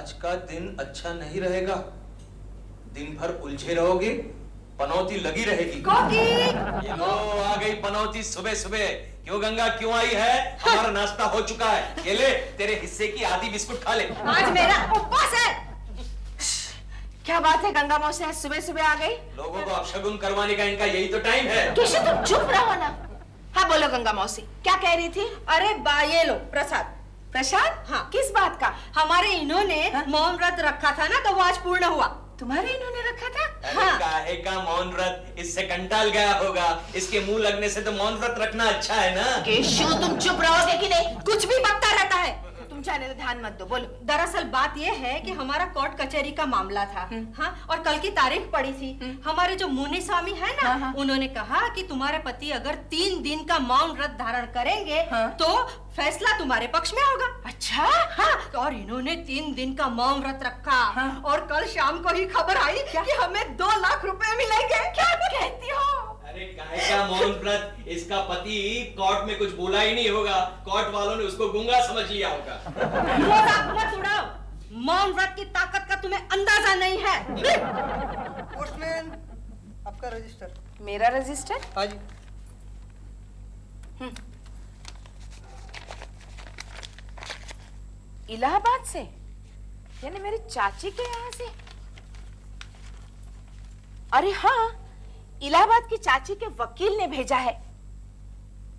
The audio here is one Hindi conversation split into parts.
आज का दिन अच्छा नहीं रहेगा। दिन भर उलझे रहोगे, पनौती लगी रहेगी। ये लो आ गई पनौती सुबह सुबह। क्यों गंगा, क्यों आई है? हमारा नाश्ता हो चुका है। ये ले, तेरे हिस्से की आधी बिस्कुट खा ले। आज मेरा उपवास है। क्या बात है गंगा मौसी, आज सुबह सुबह आ गई? लोगों को अपशगुन करवाने का इनका यही तो टाइम है। केशु तुम चुप रहो ना। हाँ बोलो गंगा मौसी, क्या कह रही थी? अरे ये लो प्रसाद। प्रसाद? हाँ। किस बात का? हमारे इन्होंने मौन व्रत रखा था ना, तो वो आज पूर्ण हुआ। तुम्हारे इन्होंने रखा था? हाँ। काहे का मौन व्रत, इससे कंटाल गया होगा। इसके मुंह लगने से तो मौन व्रत रखना अच्छा है ना। केशु तुम चुप रहोगे कि नहीं? कुछ भी बकता रहता है। तुम जाने दो, ध्यान मत दो, बोलो। दरअसल बात ये है कि हमारा कोर्ट कचहरी का मामला था। हाँ, और कल की तारीख पड़ी थी। हमारे जो मुनि स्वामी है ना, हाँ। उन्होंने कहा कि तुम्हारे पति अगर 3 दिन का मौन व्रत धारण करेंगे तो फैसला तुम्हारे पक्ष में होगा। अच्छा? हाँ, और इन्होंने 3 दिन का मौन व्रत रखा। और कल शाम को ही खबर आई कि हमें 2 लाख रुपए मिलेंगे। क्या कहती हो? अरे काहे का मौन व्रत, इसका पति कोर्ट में कुछ बोला ही नहीं होगा। कोर्ट वालों ने उसको गूंगा समझ लिया होगा। मजाक मत उड़ाओ, मौन व्रत की ताकत का तुम्हें अंदाजा नहीं है। पोस्टमैन, आपका रजिस्टर। मेरा रजिस्टर? हाँ जी। इलाहाबाद से, यानी मेरी चाची के यहाँ से? अरे हाँ, इलाहाबाद की चाची के वकील ने भेजा है।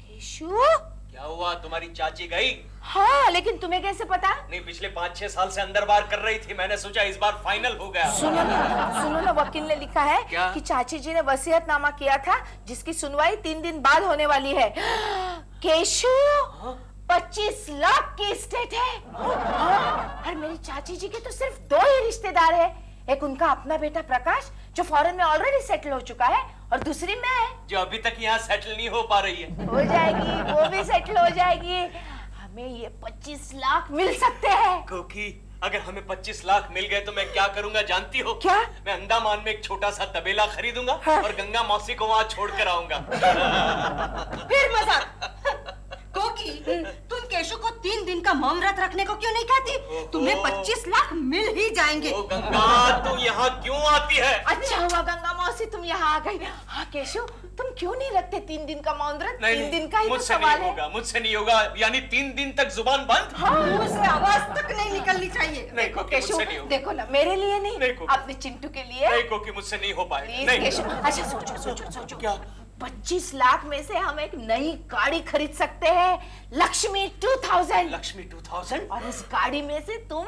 केशु? क्या हुआ, तुम्हारी चाची गई? हाँ, लेकिन तुम्हें कैसे पता? नहीं, पिछले 5-6 साल से अंदर बाहर कर रही थी। मैंने सोचा इस बार फाइनल हो गया। सुनो ना, वकील ने लिखा है क्या? कि चाची जी ने वसीयतनामा किया था, जिसकी सुनवाई 3 दिन बाद होने वाली है। केशु, 25 लाख की एस्टेट है। और मेरी चाची जी के तो सिर्फ 2 ही रिश्तेदार है। एक उनका अपना बेटा प्रकाश, जो फॉरेन में ऑलरेडी सेटल हो चुका है, और दूसरी मैं, जो अभी तक यहाँ सेटल नहीं हो पा रही है। हो जाएगी, वो भी सेटल हो जाएगी। हमें ये 25 लाख मिल सकते हैं। क्योंकि अगर हमें 25 लाख मिल गए तो मैं क्या करूंगा जानती हो? क्या? मैं अंडमान में एक छोटा सा तबेला खरीदूंगा और गंगा मौसी को वहाँ छोड़ कर आऊंगा। फिर मजाक। कोकी, तुम केशु को 3 दिन का मौन व्रत रखने को क्यों नहीं कहती? तुम्हें 25 लाख मिल ही जाएंगे। ओ गंगा, तू यहाँ क्यों आती है? अच्छा हुआ गंगा मौसी तुम यहाँ आ गई। हाँ केशु, तुम क्यों नहीं रखते 3 दिन का मौन व्रत? 3 दिन का ही तो सवाल है। मुझसे नहीं होगा। यानी 3 दिन तक जुबान बंद? हाँ, मुंह से आवाज तक नहीं निकलनी चाहिए। नहीं कोकी, केशु, मुझसे नहीं होगा। देखो ना, मेरे लिए नहीं, नहीं कोकी। अपने चिंटू के लिए। नहीं कोकी, मुझसे नहीं हो पाएगा। प्लीज नहीं केशु, अच्छा सोचो सोचो सोचो। क्या? 25 लाख में से हम एक नई गाड़ी खरीद सकते हैं, लक्ष्मी 2000। लक्ष्मी 2000? और इस गाड़ी में से तुम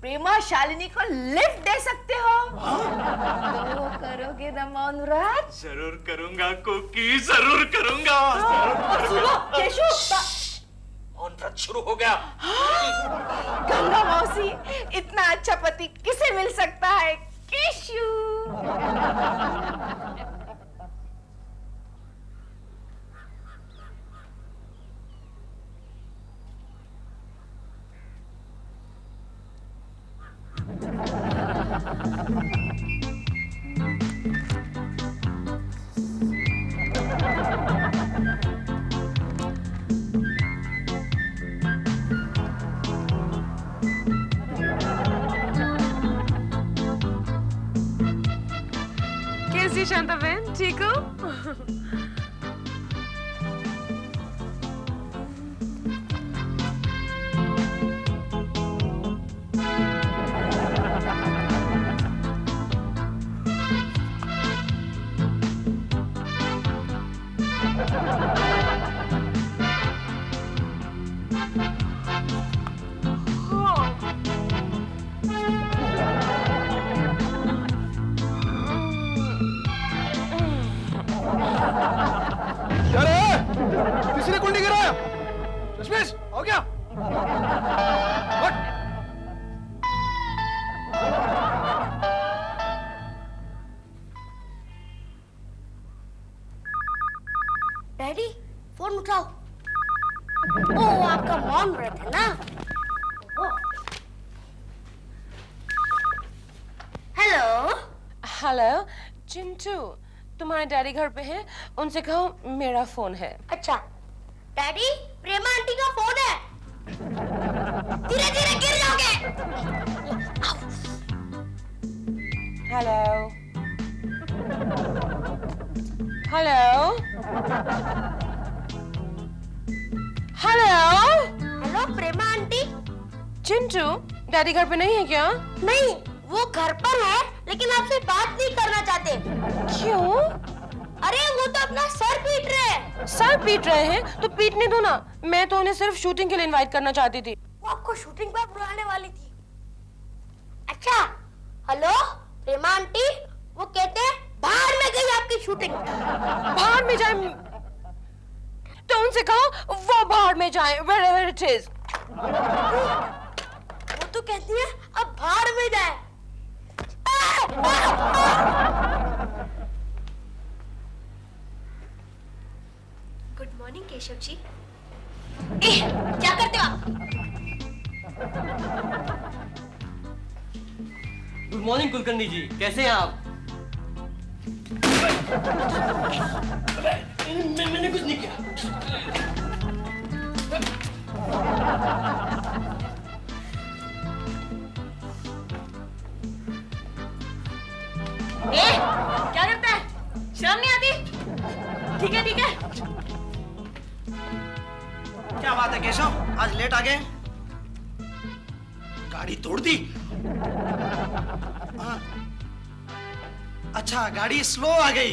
प्रेमा शालिनी को लिफ्ट दे सकते हो। तो करोगे ना मौन व्रत? जरूर करूंगा कोकी, जरूर करूंगा। सुनो केशु, मौन व्रत शुरू हो गया। गंगा मौसी, इतना अच्छा पति किसे मिल सकता है? केशु। कैसी शांता बहन, ठीक हो? किसने कुंडी गिराया? दशमेश, हो गया? डैडी, फोन उठाओ। ओ, आपका मौन व्रत है ना? हेलो। हेलो चिंटू, तुम्हारे डैडी घर पे हैं, उनसे कहो मेरा फोन है। अच्छा, डैडी, प्रेमा आंटी का फोन है। धीरे धीरे गिर जाओगे। हेलो हेलो हेलो हेलो प्रेमा आंटी। चिंटू, डैडी घर पे नहीं है क्या? नहीं, वो घर पर है लेकिन आपसे बात नहीं करना चाहते। क्यों? अरे वो तो अपना सर पीट रहे हैं। सर पीट रहे हैं तो पीटने दो ना। मैं तो उन्हें सिर्फ शूटिंग के लिए इनवाइट करना चाहती थी। वो आपको शूटिंग पर बुलाने वाली थी। अच्छा, हेलो प्रेमा आंटी, वो कहते हैं बाहर में गई आपकी शूटिंग। बाहर में जाए तो उनसे कहो वो बाहर में जाए, wherever it is। वो तो कहती है अब बाहर में जाए। Good morning Keshav ji. क्या करते हो आप? गुड मॉर्निंग कुलकर्णी जी, कैसे हैं आप? मैंने कुछ नहीं किया। क्या करता है? शर्म नहीं आती? ठीक है ठीक है। क्या बात है केशव, आज लेट आ गए? गाड़ी तोड़ दी? हाँ। अच्छा, गाड़ी स्लो आ गई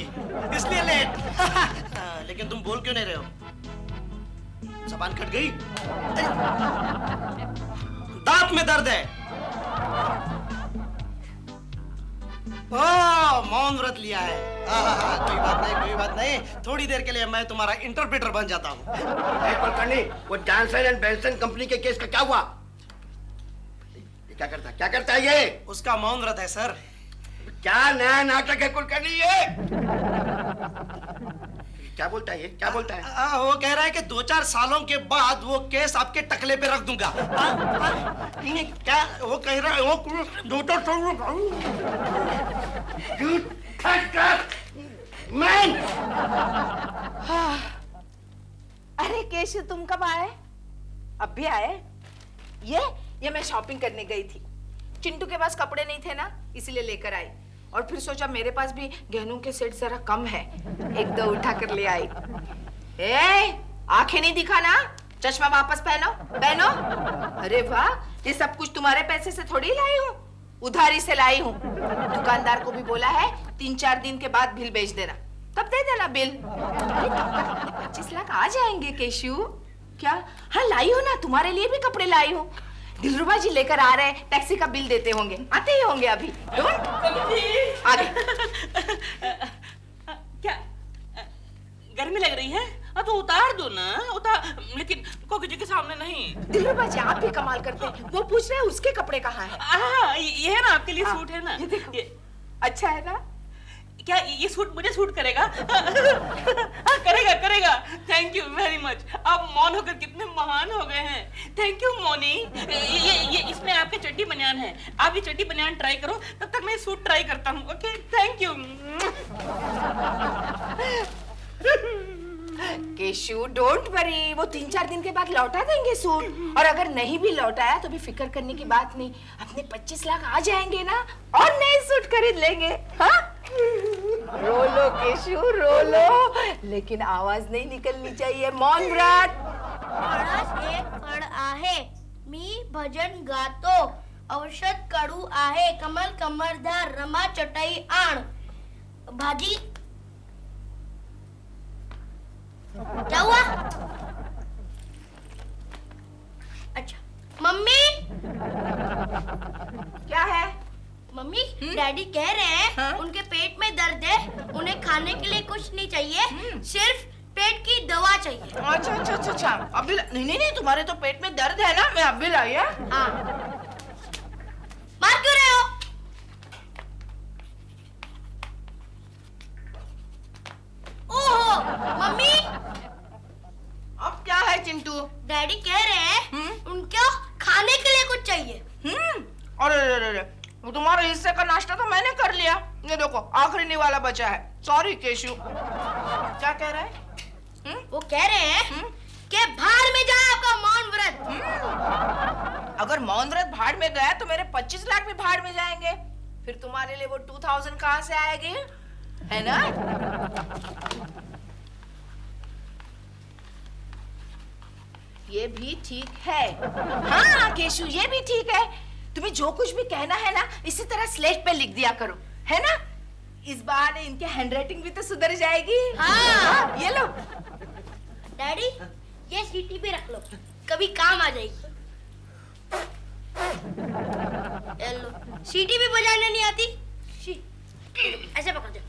इसलिए लेट। लेकिन तुम बोल क्यों नहीं रहे हो? जबान कट गई? दांत में दर्द है? मौन व्रत लिया है। कोई बात नहीं, कोई बात नहीं। थोड़ी देर के लिए मैं तुम्हारा इंटरप्रेटर बन जाता हूँ। कुलकर्णी, वो जॉनसन एंड बेंसन कंपनी के केस का क्या हुआ? ये क्या करता है ये? उसका मौन व्रत है सर। क्या नया नाटक है कुलकर्णी ये? क्या बोलता है ये? क्या बोलता है? वो कह रहा है कि 2-4 सालों के बाद वो केस आपके टकले पे रख दूंगा। क्या वो कह रहा है? वो 2-4 सालों मैन। अरे केशव, तुम कब आए? अब भी आए? ये मैं शॉपिंग करने गई थी। चिंटू के पास कपड़े नहीं थे ना, इसलिए लेकर आई। और फिर सोचा मेरे पास भी गहनों के सेट जरा कम है, एक दो उठा कर ले आई। आंखें नहीं दिखाना, चश्मा वापस पहनो। अरे वाह, ये सब कुछ तुम्हारे पैसे से थोड़ी लाई हूँ, उधारी से लाई हूँ। दुकानदार को भी बोला है 3-4 दिन के बाद बिल भेज देना, तब दे देना बिल। अरे तब तक अपने 25 लाख आ जाएंगे केशु। क्या? हाँ लाई हो ना, तुम्हारे लिए भी कपड़े लाई हूँ। दिलरुबा जी लेकर आ रहे हैं, टैक्सी का बिल देते होंगे, आते ही होंगे अभी। आगे। क्या गर्मी लग रही है? तो उतार दो ना, लेकिन कोकी जी के सामने नहीं। दिलरुबा जी आप भी कमाल करते हैं। वो पूछ रहे हैं उसके कपड़े कहाँ हैं? ये है ना, आपके लिए सूट है ना। ये देखो, अच्छा है ना? क्या ये सूट मुझे सूट करेगा? करेगा। Thank you very much. आप मौन होकर कितने महान हो गए हैं। Thank you Moni. ये इसमें आपके चड्डी बनियान है। आप ये चड्डी बनियान ट्राई करो, तब तक मैं सूट ट्राई करता हूँ। Okay, thank you. Keshu don't worry, वो 3-4 दिन के बाद लौटा देंगे सूट। और अगर नहीं भी लौटाया तो भी फिक्र करने की बात नहीं, अपने 25 लाख आ जाएंगे ना, और नए सूट खरीद लेंगे। हाँ? रो लो केशु, रो लो, लेकिन आवाज नहीं निकलनी चाहिए। मौन व्रत। एक फळ आहे, मी भजन गातो, औषध कडू आहे, कमल कमरधार, रमा चटई आण, भाजी। क्या हुआ? अच्छा मम्मी। क्या है? मम्मी, डैडी कह रहे हैं उनके पेट में दर्द है, उन्हें खाने के लिए कुछ नहीं चाहिए, सिर्फ पेट की दवा चाहिए। अच्छा। अभी नहीं, तुम्हारे तो पेट में दर्द है ना, मैं अभी लाई है। हाँ। मार क्यों रहे हो? ओहो मम्मी। अब क्या है चिंटू? डैडी कह रहे हैं उनको खाने के लिए कुछ चाहिए। अरे वो तुम्हारे हिस्से का नाश्ता तो मैंने कर लिया, ये देखो आखिरी निवाला बचा है। सॉरी केशु। क्या कह रहे हैं? वो कह रहे हैं कि बाहर में जाए आपका मौन व्रत। अगर मौन व्रत भाड़ में गया तो मेरे 25 लाख भी भाड़ में जाएंगे। फिर तुम्हारे लिए वो 2000 कहाँ से आएगी, है ना? ये भी ठीक है। हाँ केशु, ये भी ठीक है। तुम्हें जो कुछ भी कहना है ना, इसी तरह स्लेट पे लिख दिया करो, है ना? इस बार इनके हैंडराइटिंग भी तो सुधर जाएगी। हाँ। ये लो। डैडी, ये सीटी पे रख लो, कभी काम आ जाएगी। ये लो, सीटी भी बजाने नहीं आती। ऐसे पकड़ दो।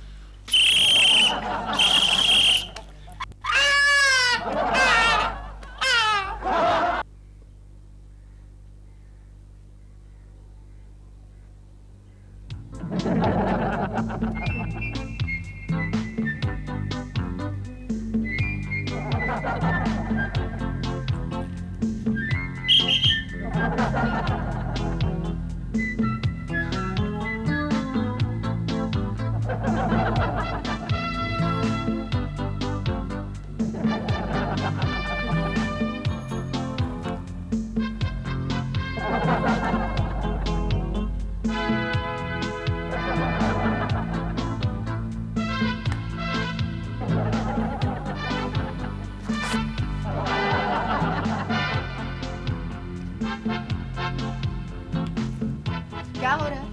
क्या हो रहा है?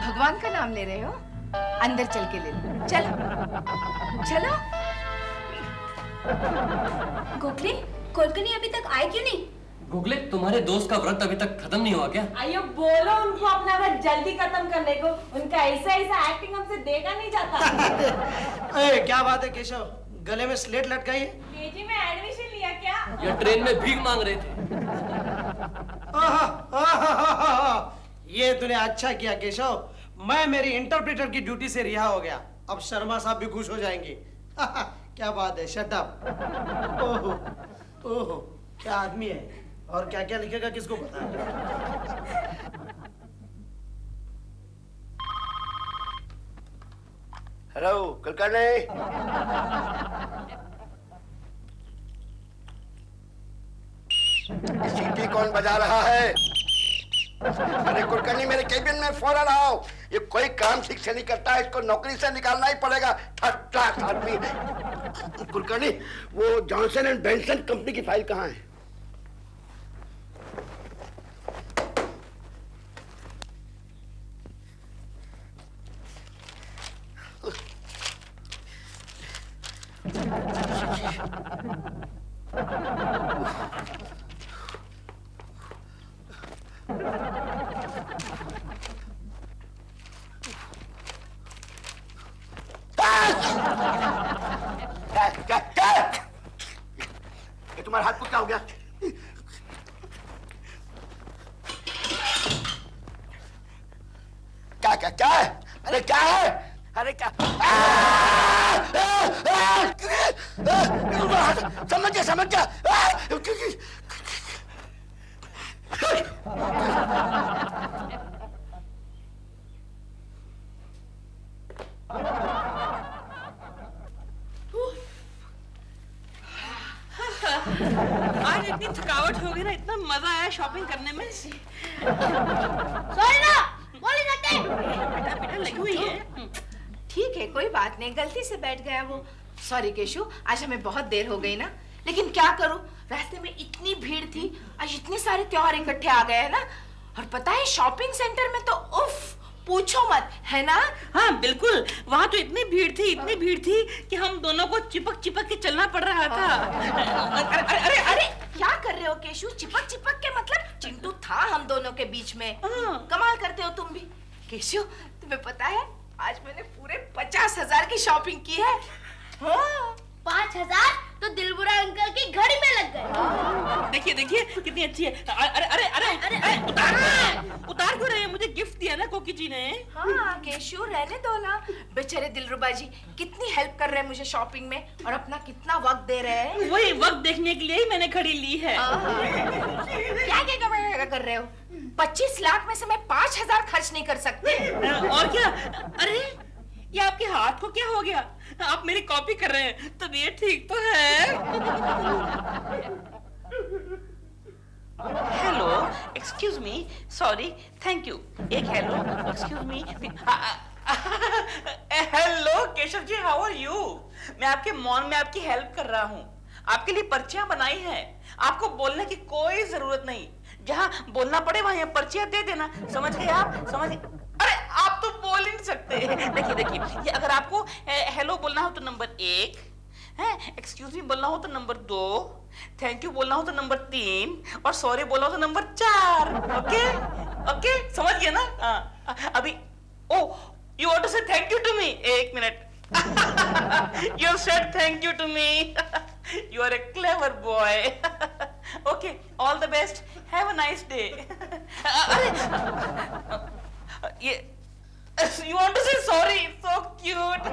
भगवान का नाम ले रहे हो? अंदर चल के ले लो। चलो चलो। गोखले, कोलकनी अभी तक आए क्यों नहीं? गोखले, तुम्हारे दोस्त का व्रत अभी तक खत्म नहीं हुआ क्या? आइयो बोलो उनको अपना व्रत जल्दी खत्म करने को। उनका ऐसा एक्टिंग हमसे देखा नहीं जाता। क्या बात है केशव, गले में स्लेट लटकाई है? केजी में एडमिशन लिया क्या? ये ट्रेन में भीख मांग रहे थे। ये तूने अच्छा किया केशव, मैं मेरी इंटरप्रेटर की ड्यूटी से रिहा हो गया। अब शर्मा साहब भी खुश हो जाएंगे। क्या बात है, शट अप। ओहो ओहो, क्या आदमी है, और क्या क्या लिखेगा किसको पता है। हेलो कुलकर्णी, सीटी कौन बजा रहा है? अरे कुलकर्णी, मेरे केबिन में फौरन आओ। ये कोई काम ठीक से नहीं करता है, इसको नौकरी से निकालना ही पड़ेगा। थर्ड क्लास आदमी। कुलकर्णी, वो जॉनसन एंड बेंसन कंपनी की फाइल कहाँ है? ये तुम्हारे हाथ को क्या हो गया? क्या क्या क्या है? अरे क्या है? अरे क्या? समझ गया समझ गया। आज इतनी थकावट हो गई ना, इतना मजा आया शॉपिंग करने में। सॉरी ना, बोल ही सकते। बेटा बेटा लगी हुई है। ठीक है, कोई बात नहीं, गलती से बैठ गया वो। सॉरी केशु, आज हमें बहुत देर हो गई ना, लेकिन क्या करूं, रास्ते में इतनी भीड़ थी। आज इतने सारे त्योहार इकट्ठे आ गए हैं ना, और पता है शॉपिंग सेंटर में तो उफ पूछो मत, है ना? हाँ बिल्कुल, वहाँ तो इतनी भीड़ थी कि हम दोनों को चिपक चिपक के चलना पड़ रहा था। अरे अरे क्या कर रहे हो केशु? चिपक चिपक के मतलब चिंटू था हम दोनों के बीच में। कमाल करते हो तुम भी। केशु, तुम्हें पता है आज मैंने पूरे 50,000 की शॉपिंग की है। हाँ। 5,000 तो दिलबुरा अंकल की घड़ी में लग गए। देखिए देखिए कितनी अच्छी है। अरे अरे अरे अरे उतार क्यों रहे हैं? मुझे गिफ्ट दिया ना कोकी जी ने। हाँ केशु, रहने दो ना। बेचारे दिलरुबा जी कितनी हेल्प कर रहे हैं मुझे शॉपिंग में, और अपना कितना वक्त दे रहे हैं। वही वक्त देखने के लिए ही मैंने घड़ी ली है। क्या क्या कर रहे हो? 25 लाख में से मैं 5,000 खर्च नहीं कर सकते। और क्या? अरे ये आपके हाथ को क्या हो गया? आप मेरी कॉपी कर रहे हैं, तबीयत ठीक तो है? Hello, excuse me, sorry, thank you. एक hello, excuse me. Hello Keshav ji, how are you? मैं आपके मॉल में आपकी हेल्प कर रहा हूँ। आपके लिए पर्चियां बनाई हैं। आपको बोलने की कोई जरूरत नहीं। जहाँ बोलना पड़े वहां पर्चियां दे देना। समझ गए आप? समझ? अरे आप तो बोल ही नहीं सकते। देखिए देखिए, ये अगर आपको हेलो बोलना हो तो नंबर 1 है, एक्सक्यूज मी बोलना हो तो नंबर 2, थैंक यू बोलना हो तो नंबर 3 और सॉरी बोलना हो तो नंबर 4। ओके ओके, समझ गए ना? अभी ओ यू वांट टू से थैंक यू टू मी? एक minute. You said thank you to me. You are a clever boy. Okay, all the best. Have a nice day. ये you want to say sorry? So cute.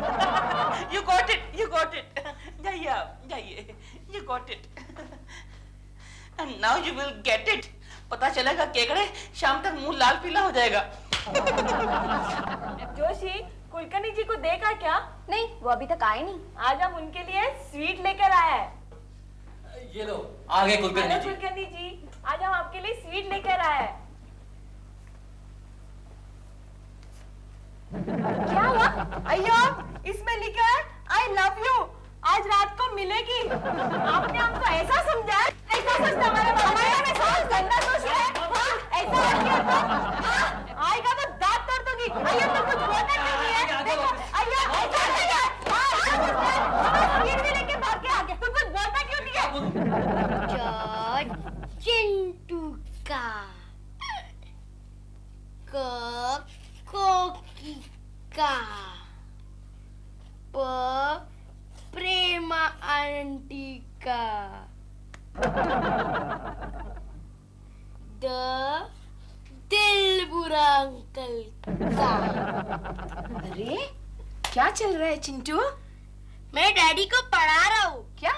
You got it. You got it. जाइए आप, जाइए. You got it. And now you will get it. पता चलेगा केकड़े, शाम तक मुंह लाल पीला हो जाएगा. जोशी, कुलकर्णी जी को देखा क्या? नहीं, वो अभी तक आए नहीं। आज हम उनके लिए स्वीट लेकर आए हैं। ये लो, आ गए कुलकर्णी हेलो जी। कुलकर्णी जी, आज हम आपके लिए स्वीट लेकर आए हैं। क्या हुआ? अयो, इसमें लिखा है आई लव यू, आज रात को मिलेगी। आपने हमको ऐसा समझा? ऐसा सोचता हमारे में साथ गंदा दोष है? हाँ, ऐसा किया तो आएगा तो दांत तोड़ दूंगी। अयो तो कुछ बोलना क्यों नहीं है? देखो, अयो ऐसा नहीं है। हाँ, स्वीट भी लेके भाग के आ गया। तुम कुछ बोलना क्यों नहीं है? जॉर्ज चिंटू का कोकी का प्रेमा आंटी का दिल बुरा अंकल का। अरे क्या चल रहा है चिंटू? मैं डैडी को पढ़ा रहा हूँ। क्या?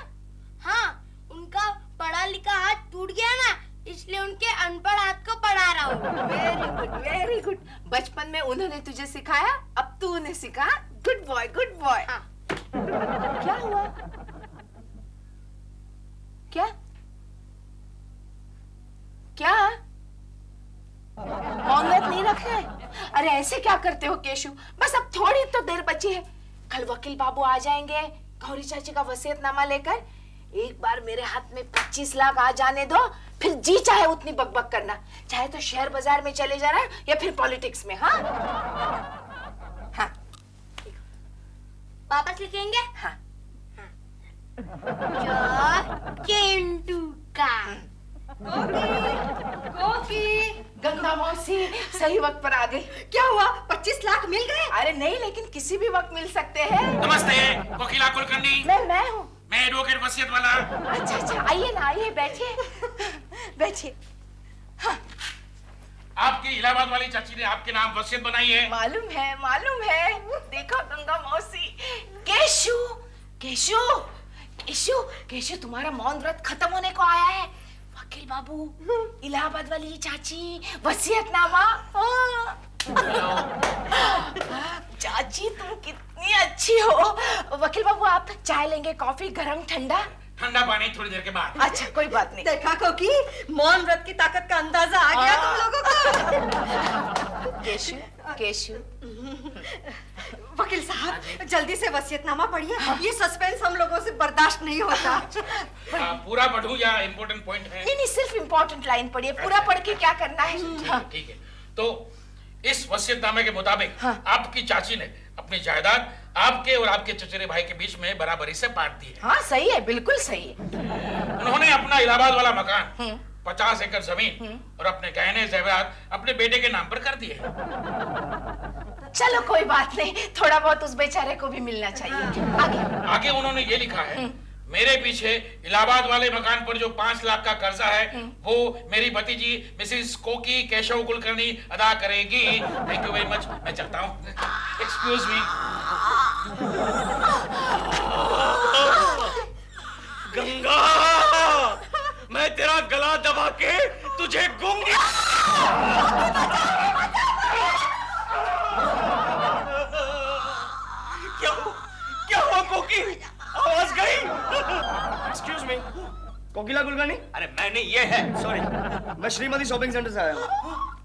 हाँ, उनका पढ़ा लिखा हाथ टूट गया ना, इसलिए उनके अनपढ़ हाथ को पढ़ा रहा हूँ। Very good, very good. बचपन में उन्होंने तुझे सिखाया, अब तू उन्हें सिखा। Good boy, good boy. हाँ। क्या हुआ? क्या क्या मौनव्रत नहीं रखना है? अरे ऐसे क्या करते हो केशु? बस अब थोड़ी तो देर बची है, कल वकील बाबू आ जाएंगे गौरी चाची का वसीयतनामा लेकर। एक बार मेरे हाथ में 25 लाख आ जाने दो, फिर जी चाहे उतनी बकबक करना, चाहे तो शेयर बाजार में चले जाना या फिर पॉलिटिक्स में। हाँ हाँ, वापस लिखेंगे? हाँ। चिंटू का कोकी, गंगा मौसी सही वक्त पर आ गई। क्या हुआ? 25 लाख मिल गए? अरे नहीं, लेकिन किसी भी वक्त मिल सकते हैं। नमस्ते, वकीला कुलकर्णी। मैं हूँ। मैं एडवोकेट वसीयत वाला। अच्छा अच्छा, आइए ना, आइए, बैठिए बैठिए। हाँ। आपकी इलाहाबाद वाली चाची ने आपके नाम वसीयत बनाई है। मालूम है, मालूम है। देखो गंगा मौसी। केशु केशु केशु केशु, तुम्हारा मौन व्रत खत्म होने को आया है। वकील बाबू, इलाहाबाद वाली चाची, वसीयतनामा। चाची तुम कितनी अच्छी हो। वकील बाबू, आप चाय लेंगे, कॉफी, गरम, ठंडा? ठंडा पानी थोड़ी देर के बाद। अच्छा, कोई बात नहीं। देखा कोकी, मौन व्रत की ताकत का अंदाजा आ गया तुम लोगों को। केशु केशु, वकील साहब, जल्दी से वसीयतनामा पढ़िए। ये सस्पेंस हम लोगों से बर्दाश्त नहीं होता। पूरा पढ़ूं या इम्पोर्टेंट पॉइंट है? नहीं, सिर्फ इम्पोर्टेंट लाइन पढ़िए, पूरा पढ़ के क्या करना है। ठीक है। तो इस वसीयतनामे के मुताबिक आपकी चाची ने अपनी जायदाद आपके और आपके चचेरे भाई के बीच में बराबरी से बांट दी है। हाँ, सही है, बिल्कुल सही है। उन्होंने अपना इलाहाबाद वाला मकान, 50 एकड़ जमीन और अपने गहने जेवरात अपने बेटे के नाम पर कर दिए। चलो कोई बात नहीं, थोड़ा बहुत उस बेचारे को भी मिलना चाहिए। आगे उन्होंने ये लिखा है, मेरे पीछे इलाहाबाद वाले मकान पर जो 5 लाख का कर्जा है वो मेरी भतीजी मिसेस कोकी केशव कुलकर्णी अदा करेगी। Thank you very much. मैं चलता हूँ। Excuse me. गंगा, मैं तेरा गला दबा के तुझे गूंगी। क्या हुआ कोकी? आवाज गई? Excuse me. कोकिला कुलकर्णी? अरे मैंने ये है। सॉरी, मैं श्रीमती शॉपिंग सेंटर से आया हूँ।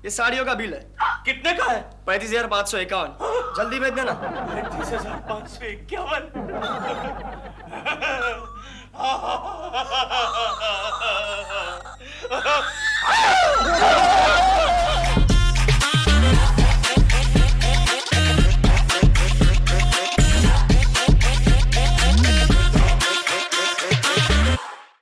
ये साड़ियों का बिल है। कितने का है? 35,551। जल्दी भेज देना। 35,551।